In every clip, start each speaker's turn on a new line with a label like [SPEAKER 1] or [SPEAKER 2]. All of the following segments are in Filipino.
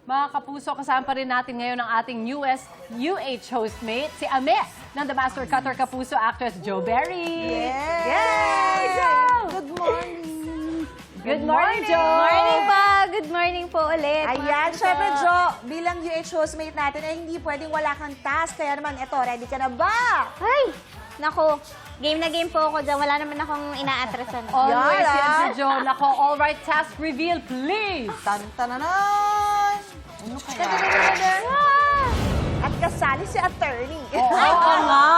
[SPEAKER 1] Mga kapuso, kasama pa rin natin ngayon ang ating newest UH hostmate, si Ame ng The Master Cutter Kapuso actress Jo Berry.
[SPEAKER 2] Yay!
[SPEAKER 1] Good morning! Good morning, Jo!
[SPEAKER 2] Morning pa! Good morning po ulit.
[SPEAKER 3] Ayan, syempre Jo, bilang UH hostmate natin ay hindi pwedeng wala kang task. Kaya naman, eto, ready ka na ba?
[SPEAKER 2] Ay! Naku, game na game po ako dyan. Wala naman akong inaatrasan.
[SPEAKER 1] Always
[SPEAKER 3] Yan,
[SPEAKER 1] yan si Jo. Nako, all right, task reveal, please!
[SPEAKER 3] Tan-tananan!
[SPEAKER 1] Ano kaya?
[SPEAKER 3] At kasali si attorney.
[SPEAKER 1] Oo nga!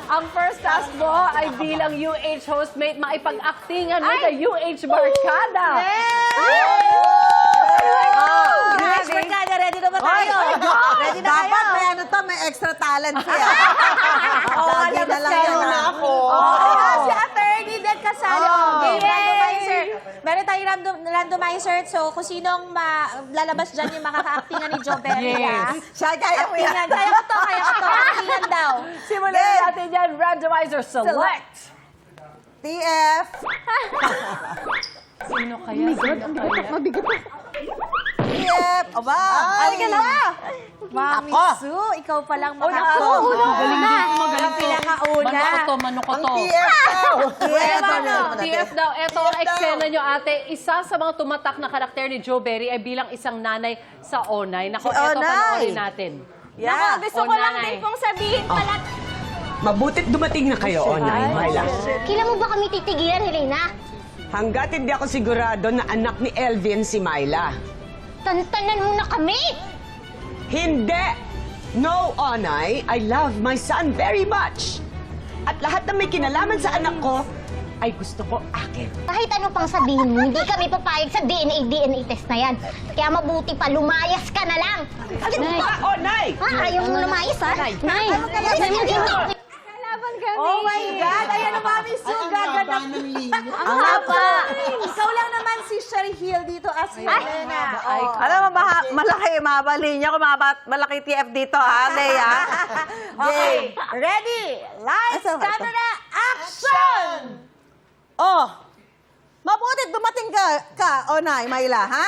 [SPEAKER 1] Ang first task mo ay bilang UH hostmate, maipag-actingan mo sa UH Barkada.
[SPEAKER 3] UH Barkada, ready na ba tayo? Ready na tayo?
[SPEAKER 4] Dapat may ano to, may extra talent siya.
[SPEAKER 3] Lagi
[SPEAKER 4] na lang yan na ako.
[SPEAKER 3] Si attorney din kasali. Okay, randomizer. Meron tayong randomizer. So, kung sinong lalabas dyan yung makaka-actingan ni Jo Berry.
[SPEAKER 1] Yes.
[SPEAKER 4] Siya, kaya mo yan.
[SPEAKER 3] Actingan. Kaya ko to. Actingan daw.
[SPEAKER 1] Simulan natin yan. Randomizer, select!
[SPEAKER 4] TF.
[SPEAKER 1] Sino kaya?
[SPEAKER 4] TF. Aba.
[SPEAKER 3] Halika na! Mami
[SPEAKER 4] Ako.
[SPEAKER 3] Sue, ikaw palang
[SPEAKER 1] Ako! Magaling din ko, magaling din.
[SPEAKER 3] pinakauna.
[SPEAKER 1] Mano ko
[SPEAKER 4] Ang
[SPEAKER 1] to.
[SPEAKER 4] TF daw.
[SPEAKER 1] TF daw, eto ang eksena nyo ate. Isa sa mga tumatak na karakter ni Jo Berry ay bilang isang nanay sa Onay. Nako,
[SPEAKER 4] Si
[SPEAKER 1] eto
[SPEAKER 4] Onay.
[SPEAKER 1] panoorin natin.
[SPEAKER 2] Naku, gusto ko lang
[SPEAKER 1] Onay.
[SPEAKER 2] din pong sabihin pala.
[SPEAKER 5] Mabutit dumating na kayo, Onay, Myla.
[SPEAKER 2] Kailan mo ba kami titigilan, Helena?
[SPEAKER 5] Hanggat hindi ako sigurado na anak ni Elvin si Myla.
[SPEAKER 2] Tantanan mo na kami!
[SPEAKER 5] Hindi! No, Onay. I love my son very much. At lahat na may kinalaman sa anak ko ay gusto ko akin.
[SPEAKER 2] Kahit ano pang sabihin mo, hindi kami papayag sa DNA test na yan. Kaya mabuti pa, lumayas ka na lang.
[SPEAKER 5] Alin ba, Onay?
[SPEAKER 2] Ha? Ayaw mo lumayas, ha? Nay! Nay! Kalaban kami!
[SPEAKER 3] Oh my God! Ayan ang Mami Sue, gaganap.
[SPEAKER 2] Ang haba!
[SPEAKER 3] Ikaw lang naman si Sherry Hill dito as Helena. Oh.
[SPEAKER 4] Alam mo, malaki, mahaba linya ko, malaki TF dito, ha, Leia?
[SPEAKER 3] Okay, ready? Lights,
[SPEAKER 4] Asa ba ito?
[SPEAKER 3] camera, action!
[SPEAKER 4] Oh, mabutit dumating ka, Onay, Myla, ha?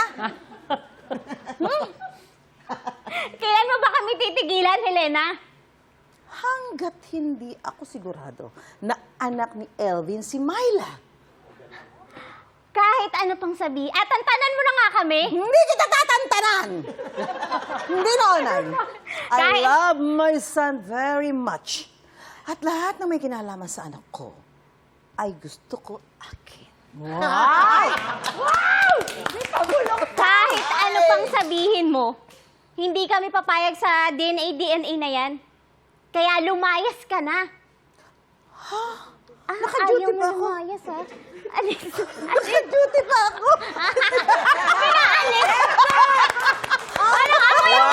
[SPEAKER 2] Kailan mo ba kami titigilan, Helena?
[SPEAKER 4] Hanggat hindi ako sigurado na anak ni Elvin si Myla.
[SPEAKER 2] Kahit ano pang sabihin. At tantanan mo na nga kami.
[SPEAKER 4] Hindi kita tatantanan! Hindi na, Onay. I
[SPEAKER 2] Kahit-
[SPEAKER 4] love my son very much. At lahat na may kinalaman sa anak ko, ay gusto ko akin.
[SPEAKER 2] Kahit ano pang sabihin mo, hindi kami papayag sa DNA na yan. Kaya lumayas ka na.
[SPEAKER 4] Naka-duty
[SPEAKER 2] ayaw mo
[SPEAKER 4] pa ako.
[SPEAKER 2] lumayas, ha? Alis.
[SPEAKER 4] Naka-duty pa ako.
[SPEAKER 2] Pinaalis. Ano ako yung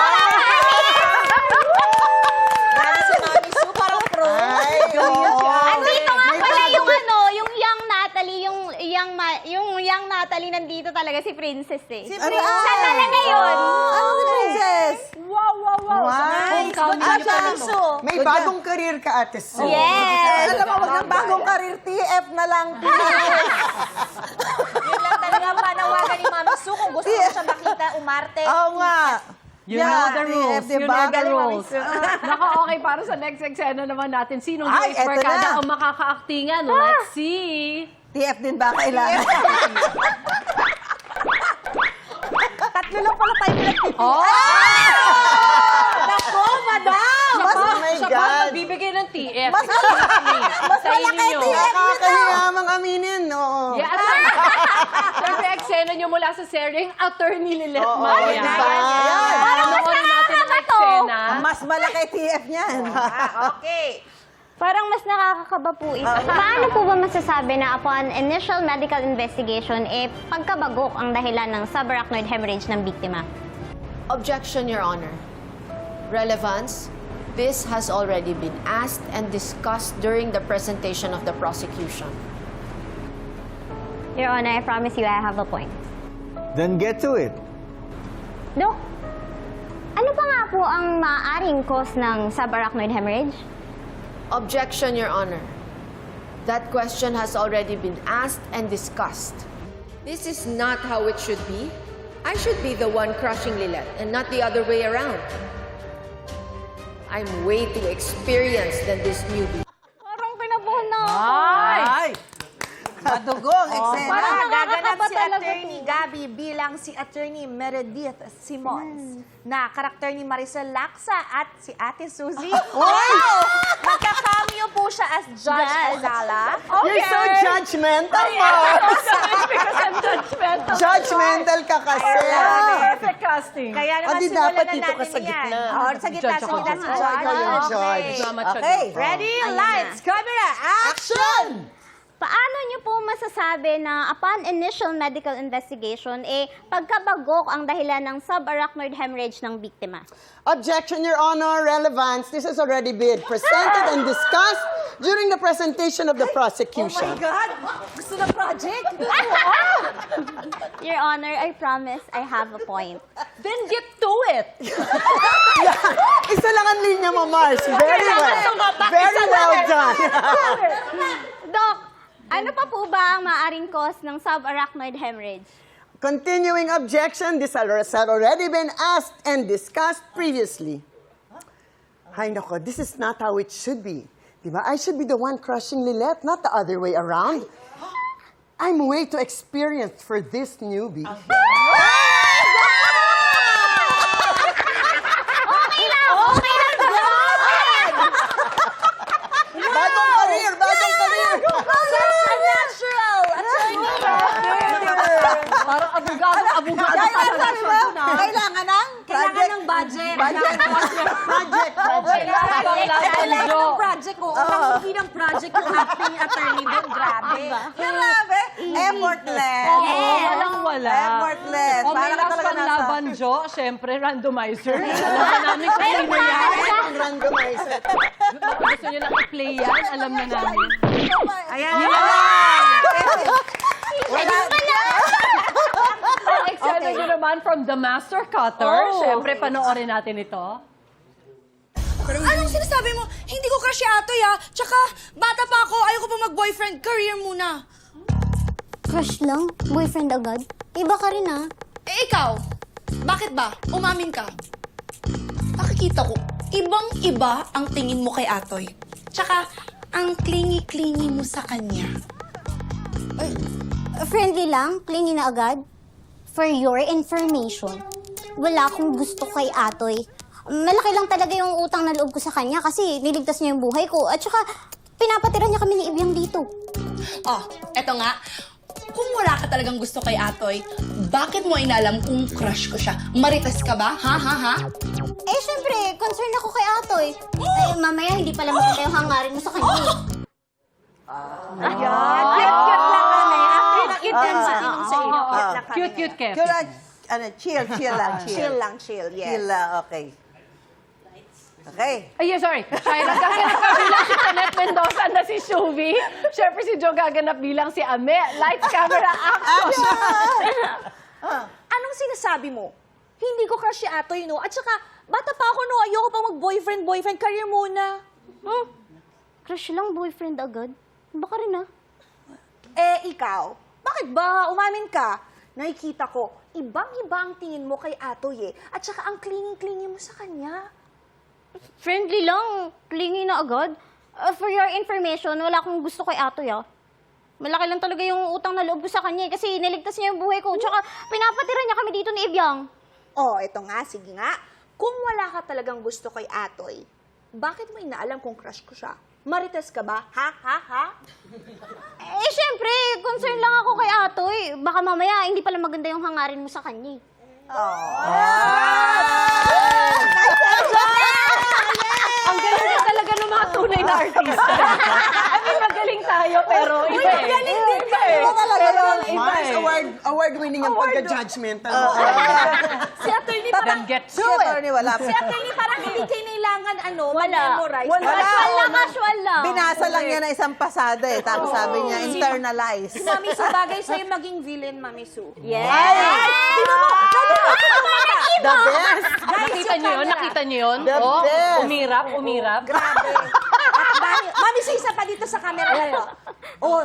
[SPEAKER 3] Grabe si Mami Sue, parang pro.
[SPEAKER 2] Andito nga pala yung ano, yung young Natalie, yung young Natalie nandito talaga, si Princess eh.
[SPEAKER 3] Si
[SPEAKER 4] Ano?
[SPEAKER 3] Princess.
[SPEAKER 2] Siya talaga yun.
[SPEAKER 4] Ano si Princess?
[SPEAKER 1] Wow, wow, wow!
[SPEAKER 3] Nice.
[SPEAKER 1] Homecoming
[SPEAKER 3] Good
[SPEAKER 1] niyo pa
[SPEAKER 3] job,
[SPEAKER 1] nito.
[SPEAKER 3] Sue.
[SPEAKER 5] May bagong career ka, Ate Sue.
[SPEAKER 2] Yes.
[SPEAKER 4] Alam mo, wag ng bagong career, TF na lang.
[SPEAKER 3] Yun lang talaga ang panawagan ni Mami Sue. Kung gusto mo siya makita, umarte.
[SPEAKER 4] Oo nga.
[SPEAKER 1] You know the rules.
[SPEAKER 4] TF,
[SPEAKER 1] You
[SPEAKER 4] diba?
[SPEAKER 1] know the
[SPEAKER 4] Galing, Mami
[SPEAKER 1] rules.
[SPEAKER 4] Sue.
[SPEAKER 1] Naka, okay, para sa next eksena naman natin, sinong
[SPEAKER 4] Ay,
[SPEAKER 1] UH
[SPEAKER 4] eto
[SPEAKER 1] Barkada
[SPEAKER 4] na.
[SPEAKER 1] ang makaka-actingan? Let's see!
[SPEAKER 4] TF din ba kailangan? Tatlo lang pala tayo pinagpipili.
[SPEAKER 1] Oh!
[SPEAKER 3] Nako, madam!
[SPEAKER 4] Oh my
[SPEAKER 1] Siya ba
[SPEAKER 4] God.
[SPEAKER 1] magbibigay ng TF?
[SPEAKER 4] Mas
[SPEAKER 1] Sa inyo.
[SPEAKER 4] Nakakahiyamang aminin, oo.
[SPEAKER 1] Yeah, at siyempre, eksena nyo mula sa series, attorney ni Let
[SPEAKER 4] Oo,
[SPEAKER 1] Maya.
[SPEAKER 4] diba?
[SPEAKER 1] Ayan. Panoorin natin ang eksena.
[SPEAKER 4] Mas malaki TF niyan.
[SPEAKER 3] Okay.
[SPEAKER 2] Parang mas nakakakaba po ito. Paano po ba masasabi na upon initial medical investigation, pagkabagok ang dahilan ng subarachnoid hemorrhage ng biktima?
[SPEAKER 6] Objection, Your Honor. Relevance. This has already been asked and discussed during the presentation of the prosecution.
[SPEAKER 2] Your Honor, I promise you I have a point.
[SPEAKER 7] Then get to it.
[SPEAKER 2] Dok, ano pa nga po ang maaaring cause ng subarachnoid hemorrhage?
[SPEAKER 6] Objection, Your Honor. That question has already been asked and discussed. This is not how it should be. I should be the one crushing Lilette and not the other way around. I'm way too experienced than this newbie.
[SPEAKER 2] Parang kinabahan na ako.
[SPEAKER 4] Ay! Madugong, eksena.
[SPEAKER 3] Para gaganap
[SPEAKER 2] nakakaba
[SPEAKER 3] si
[SPEAKER 2] talaga
[SPEAKER 3] Attorney Gabby bilang si Attorney Meredith Simons na karakter ni Maricel Laksa at si Ate Suzy. Wow! Magka-cameo po siya as Judge Azala.
[SPEAKER 4] You're so judgmental, Mars.
[SPEAKER 1] Because I'm judgmental.
[SPEAKER 4] Judgmental ka kasi.
[SPEAKER 1] Perfect casting.
[SPEAKER 3] Kaya naman
[SPEAKER 4] Di
[SPEAKER 3] simulan
[SPEAKER 4] dapat
[SPEAKER 3] na
[SPEAKER 4] dito ka
[SPEAKER 3] natin
[SPEAKER 4] sa
[SPEAKER 3] yan.
[SPEAKER 4] gitna.
[SPEAKER 3] Oh, sa gitna,
[SPEAKER 1] Judge
[SPEAKER 3] sa
[SPEAKER 1] ako.
[SPEAKER 3] gitna si
[SPEAKER 4] Ikaw
[SPEAKER 3] Judge.
[SPEAKER 4] yung
[SPEAKER 3] Okay.
[SPEAKER 4] judge.
[SPEAKER 3] Okay. Ready? Lights, camera, action!
[SPEAKER 2] Paano niyo po masasabi na upon initial medical investigation, pagkabagok ang dahilan ng subarachnoid hemorrhage ng biktima?
[SPEAKER 8] Objection, Your Honor. Relevance. This has already been presented and discussed during the presentation of the prosecution.
[SPEAKER 3] Oh my God! Gusto na project?
[SPEAKER 2] Your Honor, I promise I have a point.
[SPEAKER 1] Then get to it.
[SPEAKER 8] Isa lang ang linya mo, Mars. Very well. Very well done.
[SPEAKER 2] Doc, ano pa po ba ang maaring cause ng subarachnoid hemorrhage?
[SPEAKER 8] Continuing objection. This has already been asked and discussed previously. Ay, nako, this is not how it should be. Diba? I should be the one crushing Lilette, not the other way around. I'm way too experienced for this newbie.
[SPEAKER 4] Bagong career, bagong career.
[SPEAKER 3] Such a natural attorney.
[SPEAKER 1] Parang abogado
[SPEAKER 4] Kaya sabi mo, kailangan ng
[SPEAKER 3] Kailangan ng budget.
[SPEAKER 4] Budget. Project.
[SPEAKER 3] Kailangan ng project. Oo, hindi ng project yung acting ni attorney doon. Grabe.
[SPEAKER 4] Grabe. Effortless.
[SPEAKER 1] Walang-wala.
[SPEAKER 4] Effortless.
[SPEAKER 1] O may
[SPEAKER 4] Para ka
[SPEAKER 1] last
[SPEAKER 4] talaga
[SPEAKER 1] pang
[SPEAKER 4] nasa...
[SPEAKER 1] laban, Jo. Siyempre, randomizer. Alam na namin kung sino yan.
[SPEAKER 8] Ang randomizer.
[SPEAKER 1] Gusto nyo na i-play yan, alam na namin.
[SPEAKER 3] Ayan.
[SPEAKER 1] Ang eksena nyo naman from The Master Cutter. Siyempre, panoorin natin ito.
[SPEAKER 9] Anong sinasabi mo? Hindi ko crush si Atoy, ha? Tsaka, bata pa ako, ayoko pa mag-boyfriend. Career muna.
[SPEAKER 2] Crush lang? Boyfriend agad? Iba ka rin, ah.
[SPEAKER 9] Eh, ikaw? Bakit ba? Umamin ka. Nakikita ko, ibang-iba ang tingin mo kay Atoy. Tsaka, ang clingy-clingy mo sa kanya.
[SPEAKER 2] Friendly lang? Clingy na agad? For your information, wala akong gusto kay Atoy. Malaki lang talaga yung utang na loob ko sa kanya kasi niligtas niya yung buhay ko. At saka, pinapatira niya kami ni Ibyang dito.
[SPEAKER 9] Oh, eto nga. Kung wala ka talagang gusto kay Atoy, bakit mo inalam kung crush ko siya? Marites ka ba? Ha?
[SPEAKER 2] Eh, syempre, concerned ako kay Atoy. Eh, mamaya hindi pala maganda yung hangarin mo sa kanya.
[SPEAKER 3] Cute lang kami. Cute lang sa inyo. Cute lang kami.
[SPEAKER 1] Cute, Kev.
[SPEAKER 4] Chill lang.
[SPEAKER 3] Chill lang, chill. Yes.
[SPEAKER 4] Chill lang, okay. Okay.
[SPEAKER 1] Ay, yeah, sorry. Shaira, gaganap ka bilang si Janet Mendoza na si Shuvi. Siyempre, si Jo gaganap bilang si Ame. Lights, camera, action!
[SPEAKER 3] Anong sinasabi mo? Hindi ko crush si Atoy, no? At saka, bata pa ako, no? Ayoko pa mag-boyfriend. Career muna.
[SPEAKER 2] Crush lang, boyfriend agad. Baka rin, ah.
[SPEAKER 3] Eh, ikaw? Bakit ba? Umamin ka. Nakikita ko, ibang-iba ang tingin mo kay Atoy, eh. At saka, ang clingy-clingy mo sa kanya.
[SPEAKER 2] Friendly lang. Clingy na agad. For your information, wala akong gusto kay Atoy, ah. Malaki lang talaga yung utang na loob ko sa kanya kasi niligtas niya yung buhay ko. Tsaka pinapatira niya kami dito ni Ibyang.
[SPEAKER 3] Oh, eto nga, sige nga. Kung wala ka talagang gusto kay Atoy, bakit mo inaalam kung crush ko siya? Marites ka ba? Ha?
[SPEAKER 2] Eh, syempre, concern lang ako kay Atoy. Baka mamaya, hindi pala maganda yung hangarin mo sa kanya.
[SPEAKER 1] Ang galing na talaga ng mga tunay na artista. I mean, magaling tayo, pero iba eh. Magaling din kayo. Pero iba
[SPEAKER 8] Mars,
[SPEAKER 1] eh.
[SPEAKER 8] award-winning ang pagka-judgmental.
[SPEAKER 3] Si Attorney
[SPEAKER 1] Then
[SPEAKER 3] parang,
[SPEAKER 1] get
[SPEAKER 4] Si
[SPEAKER 1] to it.
[SPEAKER 4] attorney, wala pa.
[SPEAKER 3] si Attorney parang hindi kayo kailangan,
[SPEAKER 2] Wala.
[SPEAKER 3] memorize.
[SPEAKER 2] Casual lang.
[SPEAKER 4] Binasa lang niya na isang pasada eh. Tapos sabi niya, internalize.
[SPEAKER 3] Si Mami Su, bagay sa'yo maging villain, Mami Su.
[SPEAKER 2] Yes.
[SPEAKER 8] The best.
[SPEAKER 1] Nakita niyo yun? Nakita niyo yun?
[SPEAKER 8] The
[SPEAKER 1] Oh,
[SPEAKER 8] best.
[SPEAKER 1] umirap.
[SPEAKER 3] Grabe. At Mami Su, isa pa dito sa camera. Seryoso.
[SPEAKER 1] Oh.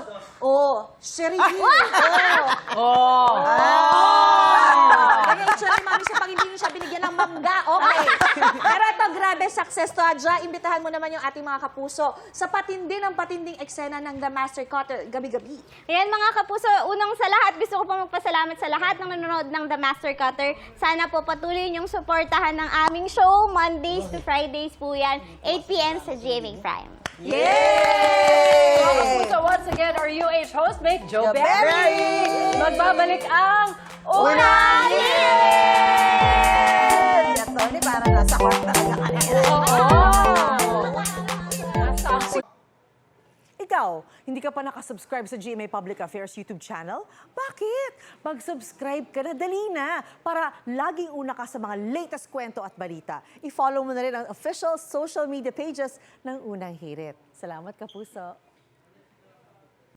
[SPEAKER 3] mangga. Okay. Pero ito, grabe, success to. Adja, imbitahan mo naman yung ating mga kapuso sa patinding eksena ng The Master Cutter, gabi-gabi.
[SPEAKER 2] Ayan mga kapuso, unang sa lahat, gusto ko po magpasalamat sa lahat ng nanonood ng The Master Cutter. Sana po patuloy niyong suportahan ng aming show. Mondays to Fridays po yan, 8 p.m. sa GMA Prime.
[SPEAKER 1] Mga kapuso, once again, our UH hostmate, Joe Berry. Magbabalik ang Unang Hirit!
[SPEAKER 4] Ito, ni para nasa court talaga kanina.
[SPEAKER 10] Ikaw, hindi ka pa nakasubscribe sa GMA Public Affairs YouTube channel? Bakit? Mag-subscribe ka na, dali na, para laging una ka sa mga latest kwento at balita. I-follow mo na rin ang official social media pages ng Unang Hirit. Salamat, Kapuso.